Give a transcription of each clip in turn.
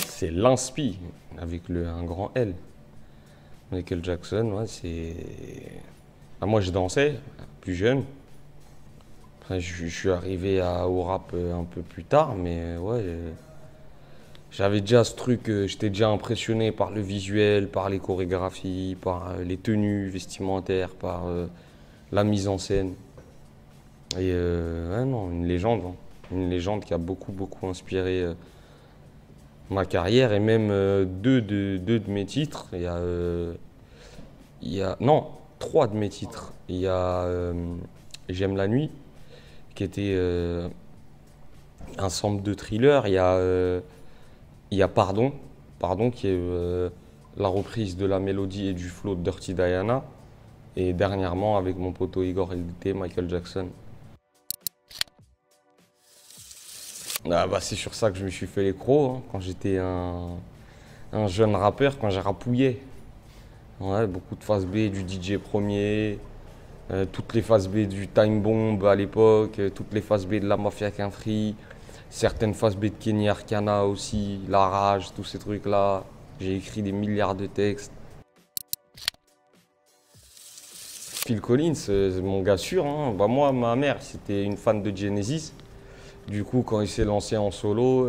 C'est l'inspi, avec un grand L. Michael Jackson, ouais, c'est... Ah, moi, je dansais, plus jeune. Après, je suis arrivé au rap un peu plus tard, mais ouais, j'avais déjà ce truc, j'étais déjà impressionné par le visuel, par les chorégraphies, par les tenues vestimentaires, par la mise en scène. Et ouais, non, une légende, hein. Une légende qui a beaucoup, beaucoup inspiré ma carrière et même deux de mes titres. Non, trois de mes titres. Il y a J'aime la nuit, qui était un sample de thriller. Il y a Pardon, qui est la reprise de la mélodie et du flow de Dirty Diana. Et dernièrement, avec mon poteau Igor LDT, Michael Jackson. Ah bah, c'est sur ça que je me suis fait les crocs, hein, quand j'étais un jeune rappeur, quand j'ai rapouillé. Ouais, beaucoup de phases B du DJ Premier, toutes les phases B du Time Bomb à l'époque, toutes les phases B de la Mafia Qu'un Free, certaines phases B de Kenny Arcana aussi, La Rage, tous ces trucs-là. J'ai écrit des milliards de textes. Phil Collins, c'est mon gars sûr, hein. Bah moi, ma mère, c'était une fan de Genesis. Du coup, quand il s'est lancé en solo,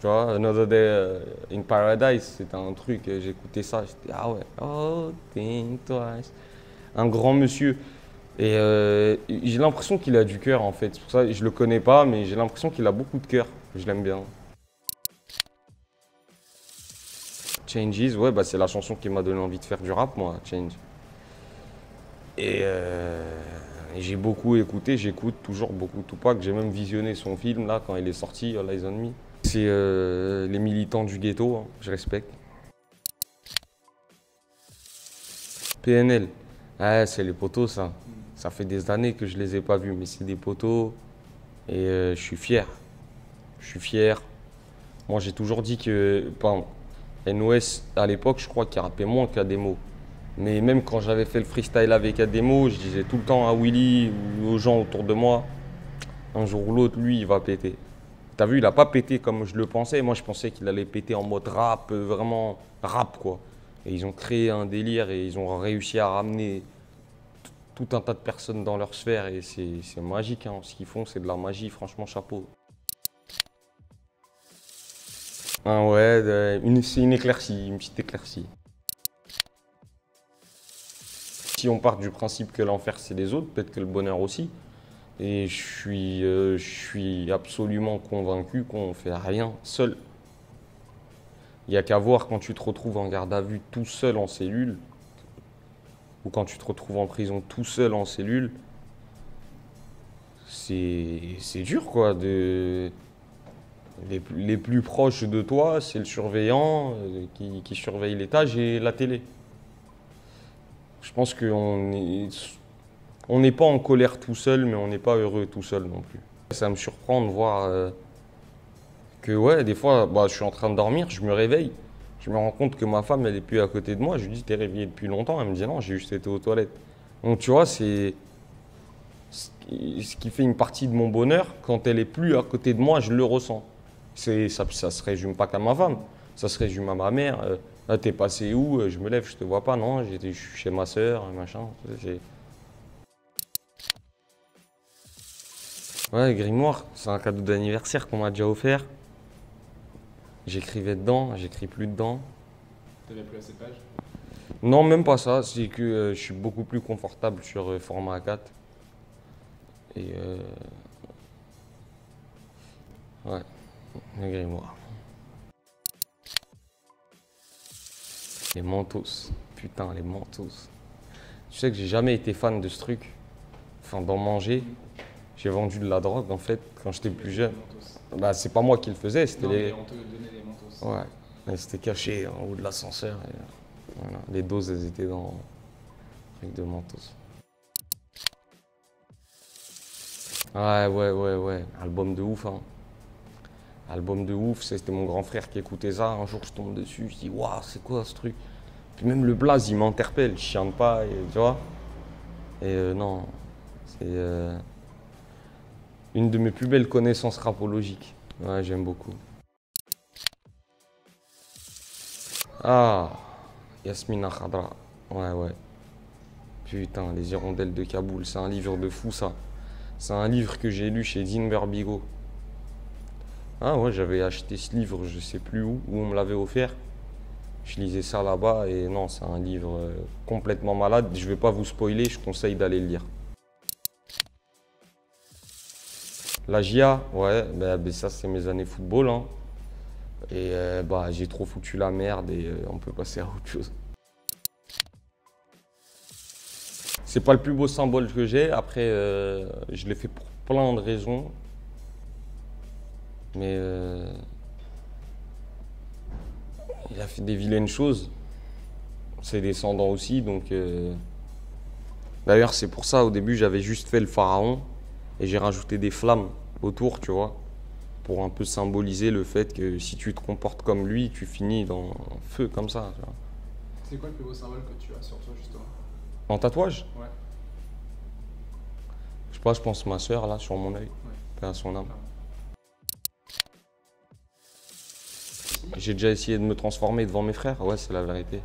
tu vois, Another Day in Paradise, c'était un truc, j'écoutais ça, j'étais ah ouais, oh, think twice. Un grand monsieur. Et j'ai l'impression qu'il a du cœur en fait. C'est pour ça, je le connais pas, mais j'ai l'impression qu'il a beaucoup de cœur. Je l'aime bien. Changes, ouais, bah c'est la chanson qui m'a donné envie de faire du rap, moi, Change. Et j'ai beaucoup écouté, j'écoute toujours beaucoup Tupac. J'ai même visionné son film là quand il est sorti, All Eyes on Me. C'est les militants du ghetto, hein, je respecte. PNL, ah, c'est les poteaux ça. Ça fait des années que je les ai pas vus, mais c'est des poteaux. Et je suis fier. Je suis fier. Moi j'ai toujours dit que, pardon, NOS à l'époque je crois qu'il rappait moins qu'Ademo. Mais même quand j'avais fait le freestyle avec Ademo, je disais tout le temps à Willy ou aux gens autour de moi, un jour ou l'autre, lui, il va péter. T'as vu, il a pas pété comme je le pensais. Moi, je pensais qu'il allait péter en mode rap, vraiment rap, quoi. Et ils ont créé un délire et ils ont réussi à ramener tout un tas de personnes dans leur sphère. Et c'est magique, hein. Ce qu'ils font, c'est de la magie. Franchement, chapeau. Ah ouais, c'est une éclaircie, une petite éclaircie. Si on part du principe que l'enfer c'est les autres, peut-être que le bonheur aussi. Et je suis absolument convaincu qu'on ne fait rien seul. Il n'y a qu'à voir quand tu te retrouves en garde à vue tout seul en cellule, ou quand tu te retrouves en prison tout seul en cellule. C'est dur quoi. Les plus proches de toi, c'est le surveillant qui surveille l'étage et la télé. Je pense on n'est pas en colère tout seul, mais on n'est pas heureux tout seul non plus. Ça me surprend de voir que, ouais, des fois, bah, je suis en train de dormir, je me réveille, je me rends compte que ma femme, elle n'est plus à côté de moi. Je lui dis, t'es réveillé depuis longtemps? Elle me dit, non, j'ai juste été aux toilettes. Donc, tu vois, c'est ce qui fait une partie de mon bonheur. Quand elle est plus à côté de moi, je le ressens. Ça se résume pas qu'à ma femme, ça se résume à ma mère. Ah, t'es passé où? Je me lève, je te vois pas, non, je suis chez ma soeur, machin. Ouais, Grimoire, c'est un cadeau d'anniversaire qu'on m'a déjà offert. J'écrivais dedans, j'écris plus dedans. T'avais plus assez de pages? Non, même pas ça, c'est que je suis beaucoup plus confortable sur format A4. Et ouais, le Grimoire. Les mentos, putain, les mentos. Tu sais que j'ai jamais été fan de ce truc, enfin d'en manger. J'ai vendu de la drogue en fait quand j'étais plus jeune. Bah c'est pas moi qui le faisais, c'était les. On te donnait les mentos. Ouais, mais c'était caché en haut de l'ascenseur. Voilà. Les doses elles étaient dans le truc de mentos. Ouais. Album de ouf, hein. Album de ouf, c'était mon grand frère qui écoutait ça. Un jour, je tombe dessus, je dis, waouh, c'est quoi ce truc? Puis même le blaze, il m'interpelle, je chante pas, et, tu vois. Et non, c'est Une de mes plus belles connaissances rapologiques. Ouais, j'aime beaucoup. Ah, Yasmina Khadra. Ouais. Putain, Les Hirondelles de Kaboul, c'est un livre de fou ça. C'est un livre que j'ai lu chez Zinber Bigot. Ah ouais, j'avais acheté ce livre, je sais plus où on me l'avait offert. Je lisais ça là-bas et non, c'est un livre complètement malade. Je vais pas vous spoiler, je conseille d'aller le lire. La GIA, ouais, ça c'est mes années football. Hein. Et j'ai trop foutu la merde et on peut passer à autre chose. C'est pas le plus beau symbole que j'ai. Après, je l'ai fait pour plein de raisons. Mais il a fait des vilaines choses. Ses descendants aussi, donc... D'ailleurs, c'est pour ça, au début, j'avais juste fait le pharaon. Et j'ai rajouté des flammes autour, tu vois. Pour un peu symboliser le fait que si tu te comportes comme lui, tu finis dans un feu comme ça. C'est quoi le plus beau symbole que tu as sur toi, justement? En tatouage? Ouais. Je sais pas, je pense ma soeur, là, sur mon œil. Ouais. Paix à son âme. J'ai déjà essayé de me transformer devant mes frères, ouais, c'est la vérité.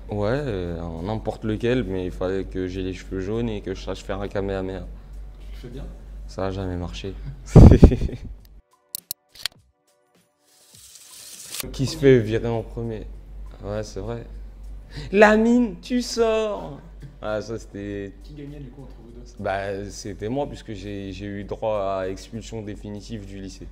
Ouais, n'importe lequel, mais il fallait que j'ai les cheveux jaunes et que je sache faire un kamehameha. Tu le fais bien? Ça n'a jamais marché. Qui se fait virer en premier? Ouais, c'est vrai. Lamine, tu sors! Ah, ça c'était... Qui gagnait du coup entre vous deux? Bah, c'était moi, puisque j'ai eu droit à expulsion définitive du lycée.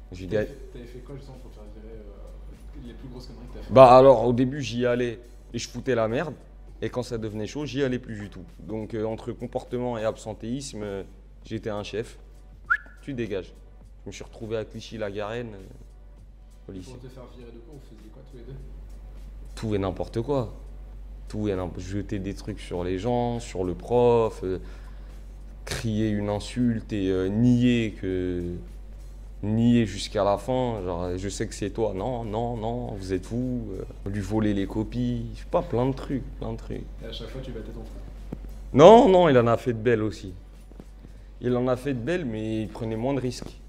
T'avais fait quoi justement pour te faire virer les plus grosses conneries que t'as fait? Bah alors, au début, j'y allais et je foutais la merde. Et quand ça devenait chaud, j'y allais plus du tout. Donc, entre comportement et absentéisme, j'étais un chef. Tu dégages. Je me suis retrouvé à Clichy-la-Garenne, au lycée. Pour te faire virer de quoi, vous faisiez quoi tous les deux? Tout et n'importe quoi. Tout et n'importe quoi. Jeter des trucs sur les gens, sur le prof, crier une insulte et nier jusqu'à la fin. Genre, je sais que c'est toi. Non, vous êtes vous. Lui voler les copies. Je sais pas, plein de trucs. Et à chaque fois, tu battais ton frère? Non, il en a fait de belles aussi. Il en a fait de belles, mais il prenait moins de risques.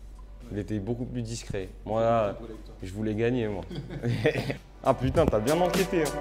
Il était beaucoup plus discret. Moi, là, je voulais gagner, moi. Ah putain, t'as bien enquêté. Hein.